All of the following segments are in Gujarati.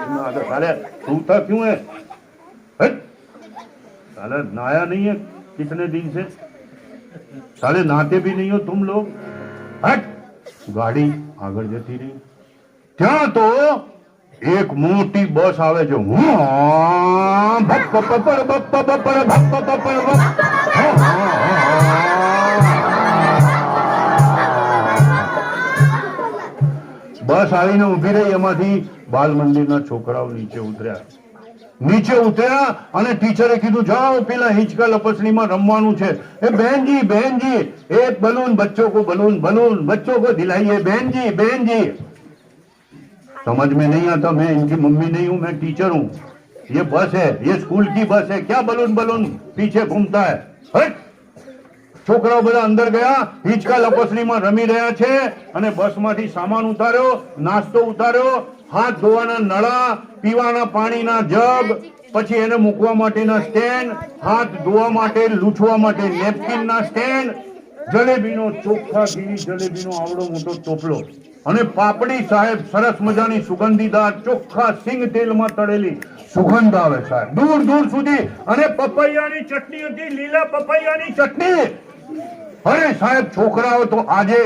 साले सूता क्यों है? साले नहाया नहीं है कितने दिन से? साले नहाते भी नहीं हो तुम लोग? हट! गाड़ी આગળ જતી રહી. ત્યાં તો એક મોટી બસ આવે છે. બસ આવીને ઉભી રહી. એમાંથી બાલ મંદિરના છોકરાઓ નીચે ઉતર્યા અને ટીચરે કીધું જાઓ પેલા હિંચકા લપસણીમાં રમવાનું છે. એ બહેનજી બહેનજી એક બલૂન બચ્ચો को बलून बच्चों को दिलाइए बहन जी. समझ में नहीं आता. मैं इनकी मम्मी नहीं हूं, मैं टीचर हूं. ये बस है, ये स्कूल की बस है. क्या बलून पीछे घूमता है? हट! છોકરાઓ બધા અંદર ગયા, હિંચકા લપસણીમાં રમી રહ્યા છે અને બસમાંથી સામાન ઉતાર્યો, નાસ્તો ઉતાર્યો, હાથ ધોવાના નળા, પીવાના પાણીના જગ, પછી એને મૂકવા માટેના સ્ટેન્ડ, હાથ ધોવા માટે લૂછવા માટે નેપકિનના સ્ટેન્ડ, જલેબીનો ચોખ્ખાગીરી જલેબીનો આવડો મોટો ટોપલો અને પાપડી સાહેબ સરસ મજાની સુગંધીદાર ચોખ્ખા સિંગ તેલમાં તળેલી સુગંધ આવે સાહેબ દૂર દૂર સુધી. અને પપૈયાની ચટણી હતી, લીલા પપૈયાની ચટણી. અરે સાહેબ છોકરાઓ તો આજે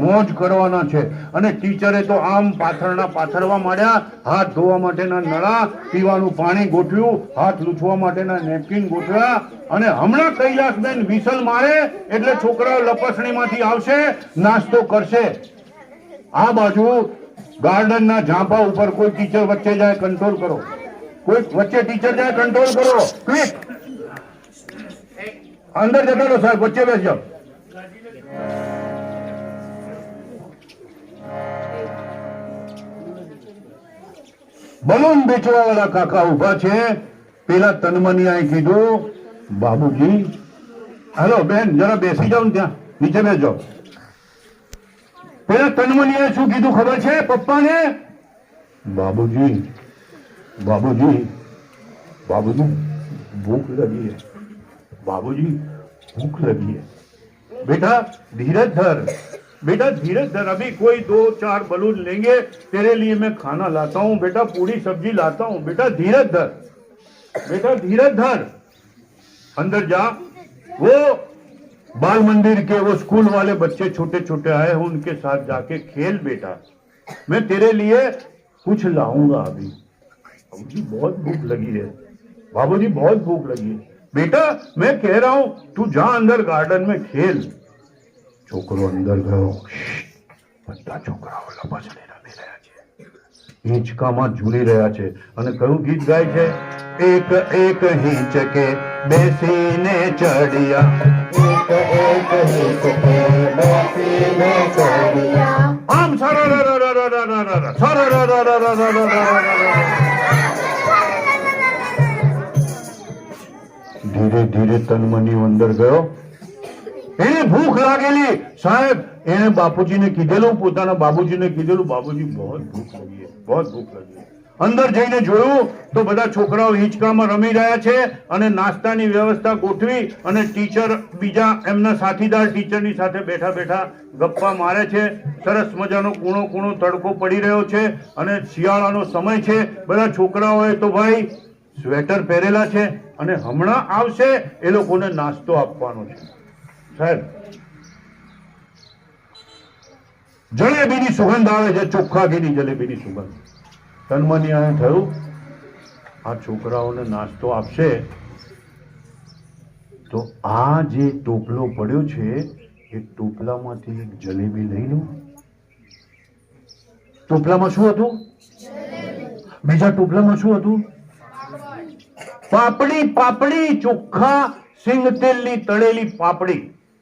મોજ કરવાના છે. અને ટીચરે તો આમ પાથરવા માંડ્યા. હાથ ધોવા માટેના નળા, પીવાનું પાણી ગોઠવ્યું, હાથ લૂછવા માટેના નેપકિન ગોઠવ્યા. અને હમણાં કૈલાસબેન વિસલ મારે એટલે છોકરાઓ લપસણીમાંથી આવશે, નાસ્તો કરશે. આ બાજુ ગાર્ડનના ઝાંપા ઉપર કોઈ ટીચર વચ્ચે જાય, કંટ્રોલ કરો. કોઈ વચ્ચે ટીચર જાય, કંટ્રોલ કરો. ક્વિક અંદર જતા રહો સાહેબ, વચ્ચે બેસી જાઓ. બલૂન વેચવા વાળા કાકા ઉભા છે. પેલા તન્મનિયાએ કીધું બાબુજી, હેલો બેન જરા બેસી જાઓ ને, ત્યાં નીચે બેસી જાઓ. પેલા તન્મનિયાએ શું કીધું ખબર છે પપ્પાને? બાબુજી ભૂખ લगी है. बाबूजी भूख लगी है. बेटा धीरज धर, अभी कोई 2-4 बलून लेंगे, तेरे लिए मैं खाना लाता हूँ बेटा, पूरी सब्जी लाता हूँ. बेटा धीरज धर. अंदर जा. वो बाल मंदिर के वो स्कूल वाले बच्चे छोटे छोटे आए हैं, उनके साथ जाके खेल बेटा. मैं तेरे लिए कुछ लाऊंगा अभी. बाबूजी बहुत भूख लगी है. बाबूजी बहुत भूख लगी है. बेटा मैं कह रहा हूं तू જા અંદર ગાર્ડન में ખેલ. છોકરો અંદર ગયો. બધા છોકરાઓ લપસણી રમી રહ્યા છે, હિંચકામાં ઝૂલી રહ્યા છે અને કયું ગીત ગાય છે? એક એક હિંચકે બેસીને ચડિયા, એક એક હિંચકે બેસીને ચડિયા. આમ ધીરે ધીરે તન્મનિયો અંદર ગયો. એને ભૂખ લાગેલી સાહેબ. એને બાપુજીને કીધેલું, પોતાના બાબુજીને કીધેલું, બાબુજી बहुत ભૂખ લગી है. અંદર જઈને જોયું તો બધા છોકરાઓ હિંચકામાં રમી રહ્યા છે અને નાસ્તાની વ્યવસ્થા ગોઠવી અને ટીચર બીજા એમના સાથીદાર ટીચરની સાથે બેઠા બેઠા ગપ્પા મારે છે. સરસ મજાનો કૂણો તડકો પડી રહ્યો છે અને શિયાળાનો સમય છે. બધા છોકરાઓએ તો ભાઈ સ્વેટર પહેરેલા છે અને હમણાં આવશે એ લોકોને નાસ્તો આપવાનો છે. સાહેબ જલેબીની સુગંધ આવે છે, ચોખ્ખા ઘીની જલેબીની સુગંધ. તન્મનિયાએ થયું આ છોકરાઓને નાસ્તો આપશે તો આ જે ટોપલો પડ્યો છે એ ટોપલામાંથી એક જલેબી લઈ લો. ટોપલામાં શું હતું? બીજા ટોપલામાં શું હતું? પાપડી, ચોખ્ખા સિંગ તેલની તળેલી પાપડી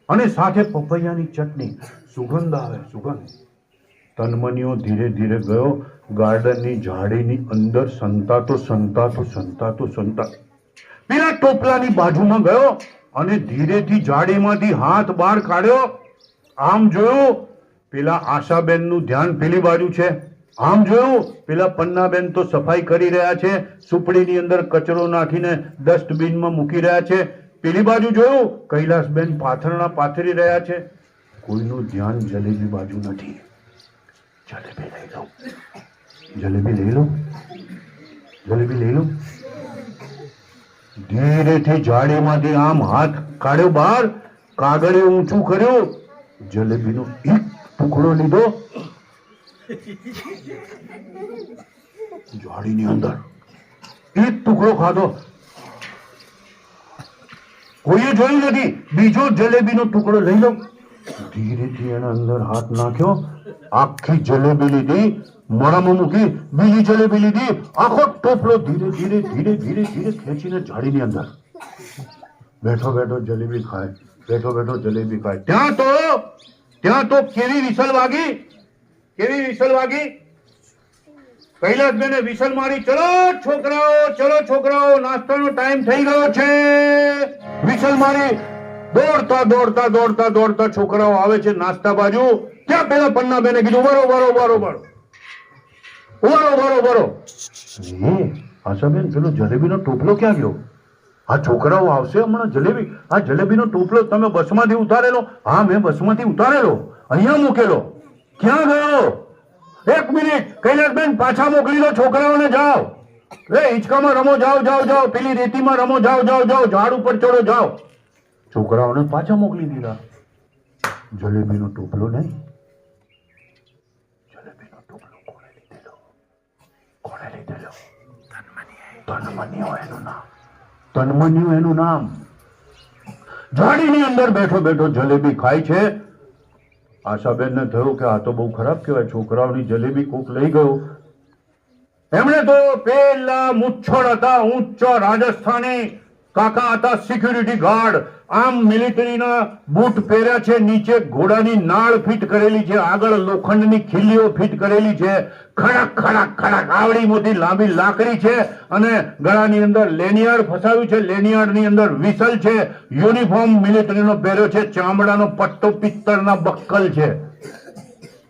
અને સાથે પપૈયાની ચટણી. સુગંધ આવે, સુગંધ. તન્મનિયો ધીરે ધીરે ગયો ગાર્ડનની ઝાડીની અંદર, સંતાતો પેલા ટોપલાની બાજુમાં ગયો અને ધીરેથી ઝાડીમાંથી હાથ બહાર કાઢ્યો. આમ જોયું પેલા આશાબેનનું ધ્યાન પેલી બાજુ છે. આમ જોયું પેલા પન્નાબેન તો સફાઈ કરી રહ્યા છે, સુપડીની અંદર કચરો નાખીને ડસ્ટબિનમાં મૂકી રહ્યા છે. પેલી બાજુ જોયું કૈલાસબેન પાથરણા પાથરી રહ્યા છે. કોઈનું ધ્યાન જલેબી બાજુ નથી. જલેબી લઈ લો. જલેબી લઈ લો. ધીરેથી જાળીમાંથી આમ હાથ કાઢ્યો બહાર, કાગળે ઊંચું કર્યું, જલેબીનો એક ટુકડો લીધો, જાળીની અંદર એક ટુકડો ખાધો. કોઈએ જોયું નથી. બીજો જલેબીનો ટુકડો લઈ લો. ધીરેથી એના અંદર હાથ નાખ્યો, આખી જલેબી લીધી, મોઢામાં મૂકી, બીજી જલેબી લીધી, આખો ટોપલો ધીરે ધીરે ધીરે ધીરે ધીરે ખેંચીને જાળીની અંદર બેઠો બેઠો જલેબી ખાય, બેઠો બેઠો જલેબી ખાય. ત્યાં તો કેવી વિસલ વાગી, કેવી વિસલ વાગી. કૈલાસબેને વિસલ મારી, ચલો છોકરાઓ, નાસ્તાનો ટાઈમ થઈ ગયો છે. વિસલ મારી. દોડતા દોડતા દોડતા દોડતા છોકરાઓ આવે છે નાસ્તા બાજુ. ત્યાં પેલા પન્નાબેને કીધું, બરો. આશાબેન, પેલો જલેબીનો ટોપલો ક્યાં ગયો? આ છોકરાઓ આવશે હમણાં જલેબી. આ જલેબીનો ટોપલો તમે બસમાંથી ઉતારેલો? હા, મેં બસમાંથી ઉતારેલો, અહીંયા મૂકેલો. ક્યાં ગયો? એક મિનિટ કૈલાસબેન, પાછા મોકલી દો છોકરાઓને. જાઓ, હિંચકામાં રમો, જાઓ, પેલી રેતીમાં રમો, જાઓ, ઝાડ ઉપર ચડો, જાઓ. છોકરાઓને પાછા મોકલી દીધા. જલેબીનો ટોપલો નહીં. જલેબીનો ટોપલો કોણે લીધેલો? તન્મનિયો એનું નામ. જાડીની અંદર બેઠો બેઠો જલેબી ખાય છે. આશાબેનને થયું કે આ તો બહુ ખરાબ કહેવાય, છોકરાઓની જલેબી કોક લઈ ગયું. એમણે તો પેલા મુચ્છડ હતા, ઊંચા રાજસ્થાની કાકા હતા, સિક્યુરિટી ગાર્ડ. આમ મિલિટરીના બૂટ પહેર્યા છે, નીચે ઘોડાની નાળ ફિટ કરેલી છે, આગળ લોખંડની ખીલીઓ ફિટ કરેલી છે, ખડક ખડક ખડક આવડી મોટી લાંબી લાકડી છે, અને ગળાની અંદર લેનિયાર્ડ ફસાવ્યું છે, લેનિયાર્ડની અંદર વિસલ છે, યુનિફોર્મ મિલિટરીનો પહેર્યો છે, ચામડાનો પટ્ટો પિત્તળના બક્કલ છે,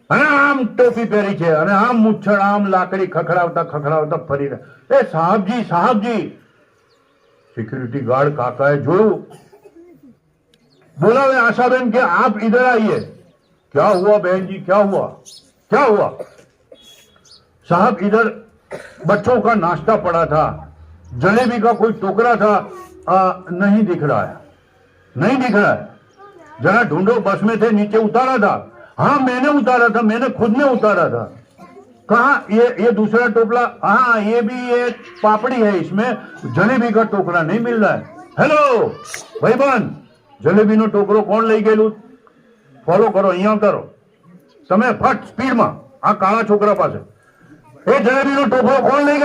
અને આમ ટોપી પહેરી છે, અને આમ મુચ્છડ, આમ લાકડી ખખડાવતા ફરી રહ્યા. એ સાહબજી. સિક્યુરિટી ગાર્ડ કાકાએ જોયું, बोला वे आशाबेन के आप इधर आइए. क्या हुआ बहन जी, क्या हुआ? साहब, इधर बच्चों का नाश्ता पड़ा था, जलेबी का कोई टुकड़ा था, नहीं दिख रहा है. जरा ढूंढो, बस में थे, नीचे उतारा था. हाँ, मैंने उतारा था, मैंने खुद ने उतारा था. कहा ये दूसरा टोकरा? हाँ, ये भी एक पापड़ी है, इसमें जलेबी का टोकरा नहीं मिल रहा है. हेलो भाईबंध, જલેબીનો ટોકરો કોણ લઈ ગયેલું? ફોલો કરો, અહીંયા ઉતારો તમે ફટ સ્પીડમાં આ કાળા છોકરા પાસે. એ જલેબીનો ટોકરો કોણ લઈ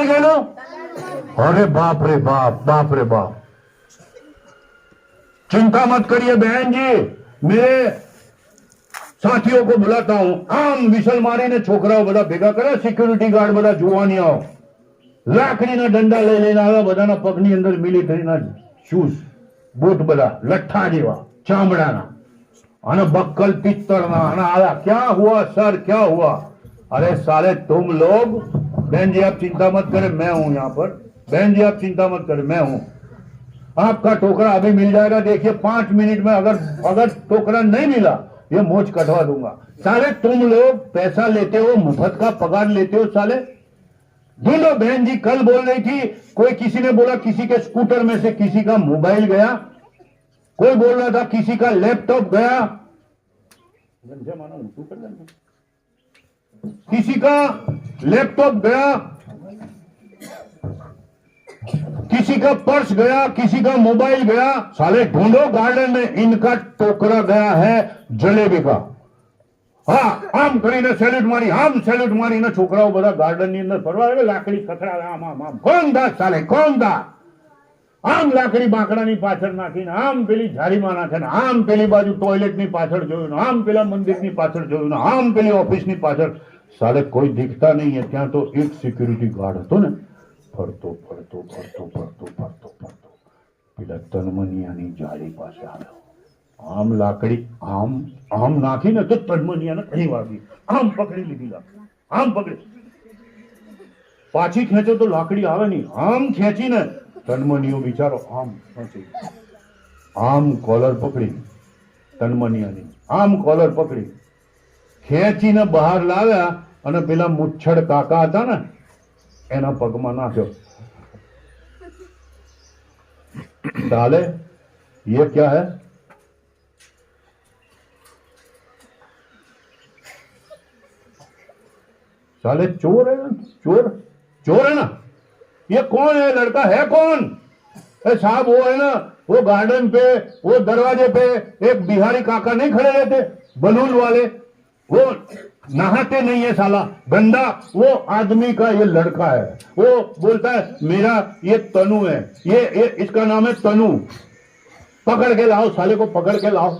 ગયેલું? અરે બાપ રે બાપ. चिंता मत करिए बहन जी, मेरे साथियों को बुलाता हूं. આમ વિસલ મારીને છોકરાઓ બધા ભેગા કરે, સિક્યુરિટી ગાર્ડ બધા જોવાનીઓ લાકડીના દંડા લઈને આવ્યા, બધાના પગની અંદર મિલિટરીના શૂઝ, बूट बड़ा लट्ठा जेवा चामड़ा ना बक्कल पित्तल ना. क्या हुआ सर, क्या हुआ? अरे साले तुम लोग. बहन जी आप चिंता मत करें, मैं हूं यहाँ पर. बहन जी आप चिंता मत करें, मैं हूं. आपका टोकरा अभी मिल जाएगा. देखिए 5 मिनट में अगर टोकरा नहीं मिला, ये मोच कटवा दूंगा. साले तुम लोग पैसा लेते हो, मुफ्त का पगार लेते हो साले. ढूंढो. बहन जी कल बोल रही थी, कोई किसी ने बोला किसी के स्कूटर में से किसी का मोबाइल गया, कोई बोल रहा था किसी का लैपटॉप गया, किसी का लैपटॉप गया, किसी का पर्स गया, किसी का मोबाइल गया. साले ढूंढो गार्डन में, इनका टोकरा गया है जलेबी का. હા, આમ કરીને સેલ્યુટ મારીને છોકરાઓ બધા ગાર્ડનની અંદર ફરવા આવે, લાકડી ખખડાવે, આમ કોણ દા સાલે, કોણ દા. આમ લાકડી બાંકડાની પાછળ નાખીને, આમ પેલી ઝાડીમાં નાખે, આમ પેલી બાજુ ટોયલેટની પાછળ જોયું, આમ પેલા મંદિરની પાછળ જોયું, આમ પેલી ઓફિસની પાછળ. સાલે કોઈ દીખતા નહીં. ત્યાં તો એક સિક્યુરિટી ગાર્ડ હતો ને, ફરતો પેલા તન્મનિયાની જાળી પાસે આવ્યો. આમ લાકડી આમ નાખીને તો તન્મનિયાને અહીં વાગી. આમ પકડી લીધી લાકડી, આમ પકડી. પાછી ખેંચો તો લાકડી આવે નહીં. આમ ખેંચીને તન્મનિયો બિચારો આમ કોલર પકડી, તન્મનિયાની આમ કોલર પકડી ખેંચીને બહાર લાવ્યા. અને પેલા મુચ્છડ કાકા હતા ને, એના પગમાં નાખ્યો. साले ये क्या है? साले चोर है ना, चोर चोर है ना. ये कौन है? लड़का है कौन? साहब वो है ना, वो गार्डन पे, वो दरवाजे पे एक बिहारी काका नहीं खड़े रहते बलून वाले, वो नहाते नहीं है साला गंदा, वो आदमी का ये लड़का है. वो बोलता है मेरा ये तनु है, ये इसका नाम है तनु, पकड़ के लाओ साले को, पकड़ के लाओ.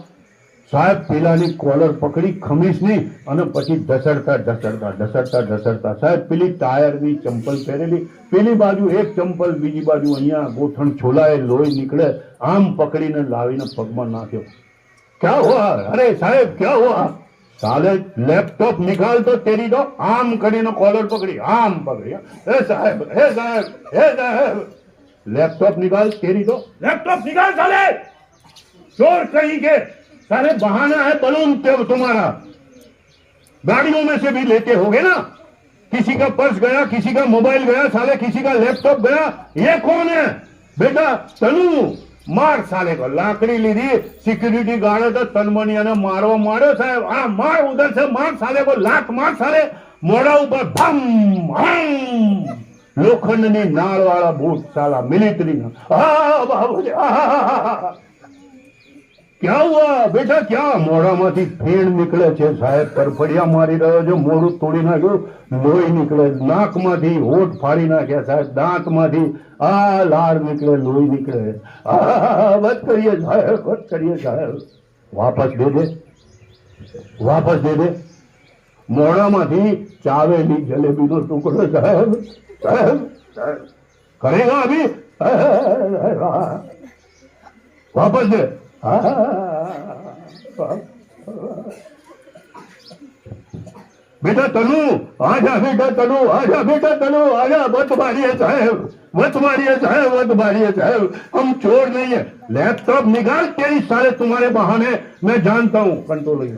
साहब પેલાની કોલર પકડી ખમીસની અને પછી ઢસડતા ઢસડતા ઢસડતા ઢસડતા સાહેબ પેલી ટાયરની ચંપલ પહેરેલી, પેલી બાજુ એક ચંપલ, બીજી બાજુ અહીંયા ગોઠણ છોલાએ લોહી નીકળે, આમ પકડીને લાવીને પગમાં નાખ્યો. ક્યા હુઆ? અરે સાહેબ ક્યા હુઆ? साले लैपटॉप निकाल तो तेरी दो, आम કરીને કોલર પકડી, આમ પકડી. એ સાહેબ, એ સાહેબ, એ સાહેબ, लैपटॉप निकाल तेरी दो, लैपटॉप निकाल साले, चोर कहीं के. सारे बहाना है बलून तुम्हारा, गाड़ियों में से भी लेते होगे ना, किसी का पर्स गया, किसी का मोबाइल गया, साले किसी का लैपटॉप गया. ये कौन है बेटा? तनु. मार साले को. लाकड़ी लीधी, सिक्योरिटी गार्ड तो तनमनिया मारवा मारो साहेब. हाँ मार, उधर से मार साले को, लात मार साले मोड़ा ऊपर, भम हम. लोखंडनी नाड़ वाला बूट साला मिलिट्री ना. क्या हुआ बेटा? क्या મોઢામાંથી ફેણ નીકળે છે સાહેબ? પરફડિયા મારી રહ્યો છે, મોઢું તોડી નાખ્યું, લોહી નીકળે, નાકમાંથી હોઠ ફાડી નાખ્યા સાહેબ, દાંતમાંથી આ લાળ નીકળે, લોહી નીકળે. બસ કરીએ સાહેબ, બસ કરીએ સાહેબ. વાપસ દે દે, વાપસ દે દે. મોઢામાંથી ચાવેલી જલેબીનો ટુકડો સાહેબ, સાહેબ સાહેબ કરેગા અભી? વાપસ દે. बेटा तनु आजा, बेटा तनु आजा, बेटा तनु आजा. मत मारिए साहब, मत मारिए साहब, मत मारिए साहब, हम चोर नहीं है. लैपटॉप निकाल तेरी साले, तुम्हारे बहाने मैं जानता हूँ, कंट्रोल नहीं,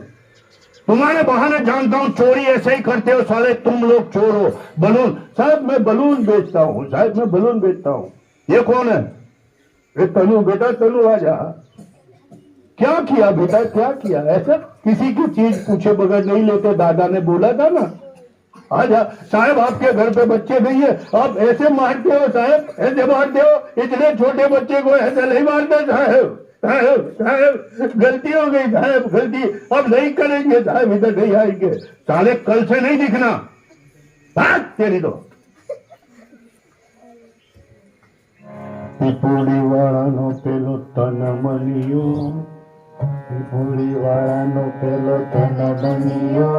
तुम्हारे बहाने जानता हूँ चोरी ऐसे ही करते हो साले, तुम लोग चोर हो. बलून साहब, मैं बलून बेचता हूँ साहब, मैं बलून बेचता हूँ. ये कौन है? ये तनु. बेटा तनु आजा. क्या किया बेटा, क्या किया? ऐसा किसी की चीज पूछे बगैर नहीं लेते, दादा ने बोला था ना. आजा साहब, आपके घर पे बच्चे नहीं है, आप ऐसे मारते हो साहब, ऐसे मारते हो. इतने छोटे बच्चे को ऐसे नहीं मारते साहब. साहब साहब गलती हो गई साहब, गलती, अब नहीं करेंगे साहब, इधर नहीं आएंगे साले, कल से नहीं दिखना. बात तेरी दो. પીપુડી વાળાનો પેલો તનમનિયો, પીપુડી વાળાનો પેલો તનમનિયો,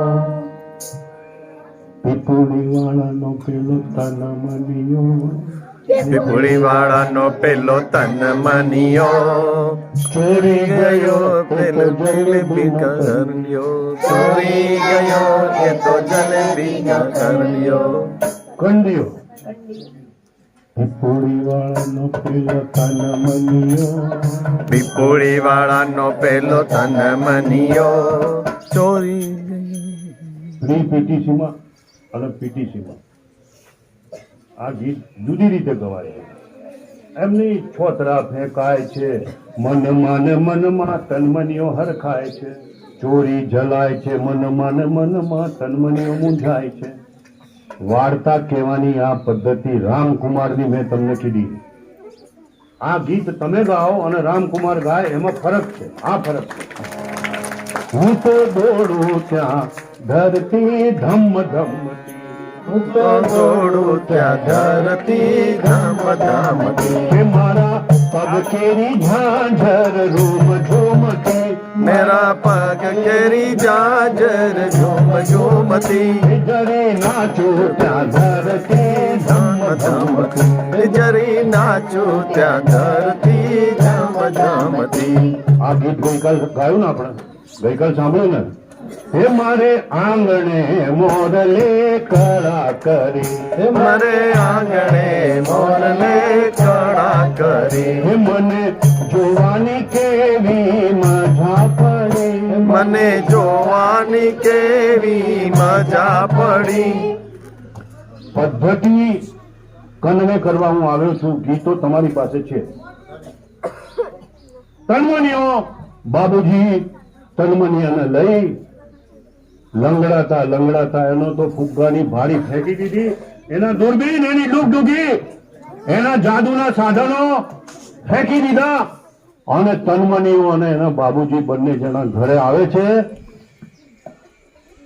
પીપુડી વાળાનો પેલો તનમનિયો, પીપુડી વાળાનો પેલો તનમનિયો, ચોરી ગયો પેલો જલેબી કર્યો, ચોરી ગયો એ તો જલેબી કર્યો. કંડિયો. પીપુડી વાળાનો પેલો તનમનિયો, પીપુડી વાળાનો પેલો તનમનિયો, ચોરી પ્રી પીટીસીમાં અને પીટીસીમાં આ ગીત જુદી રીતે ગવાય. એમની છોતરા ફેંકાય છે, મનમાં ને મનમાં તનમનિયો હરખાય છે, ચોરી જલાય છે, મનમાં ને મનમાં તનમનિયો મૂંઝાય છે. વાર્તા કહેવાની આ પદ્ધતિ રામકુમારની મેં તમને કીધી. આ ગીત તમે ગાઓ અને રામકુમાર ગાય, એમાં ફરક છે. આ ફરક છે. હું તો દોડું ત્યાં ધરતી ધમ ધમતી, હું તો દોડું ત્યાં ધરતી ધમ ધમતી, કે મારા પગ કેરી ઝાંઝર રૂમ ઝૂમતી, મેરા પગ કેરી જાજર ઝૂમ ઝૂમતી, જરી નાચું ત્યાં ધરતી ધમ ધમતી, જરી નાચું ત્યાં ધરતી ધમ ધમતી. આ ગીત ગઈકાલ ગાયું ને આપણે, ગઈકાલ સાંભળ્યું ને. હે મારે આંગણે મોરલે કળા કરી, હે મારે આંગણે મોરલે કળા કરી, હે મને જોવાની કેવી મજા પડી, મને જોવાની કેવી મજા પડી. પદ્ધતિ કન્વે કરવા હું આવ્યો છું. ગીતો તમારી પાસે છે. તન્મનીઓ બાબુજી તન્મનિયાને લઈ લંગડાતા એનો તો ફુગ્ગાની ભાડી ફેંકી દીધી. એના દૂરબીન, એની ડૂગડૂગી, એના જાદુના સાધનો ફેંકી દીધા. અને તન્મનીઓ અને એના બાબુજી બંને જણા ઘરે આવે છે.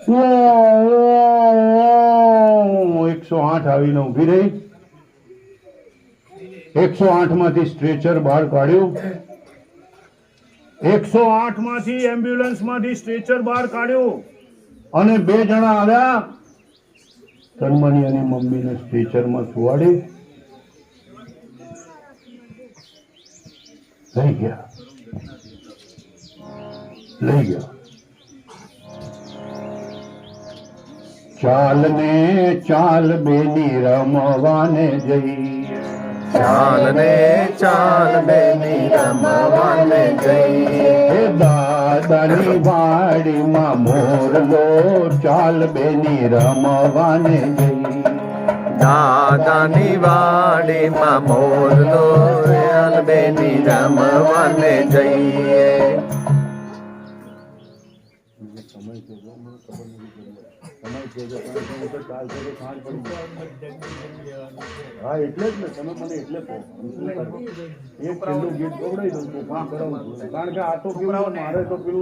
108 આવીને ઉભી રહી. 108 માંથી સ્ટ્રેચર બહાર કાઢ્યું. 108 માંથી એમ્બ્યુલન્સ માંથી સ્ટ્રેચર બહાર કાઢ્યું અને 2 જણા આવ્યા. તન્મનિયાની મમ્મીને સ્ટ્રેચરમાં સુવાડી લઈ ગયા. ચાલ ને ચાલ બેની રમવાને જઈએ. ચાલ ને ચાલ બેની રમવાને જઈએ. હે દાદાની વાડીમાં મોરલો, ચાલ બેની રમવાને જઈએ. દાદાની વાડીમાં મોરલો, ચાલ બેની રમવાને જઈએ. હા એટલે જ ને, તમે મને એટલે કહો. એક છેલ્લું ગીત ગવડાવી દઉં છું, કારણ કે આ તો કેવું મારે તો પેલું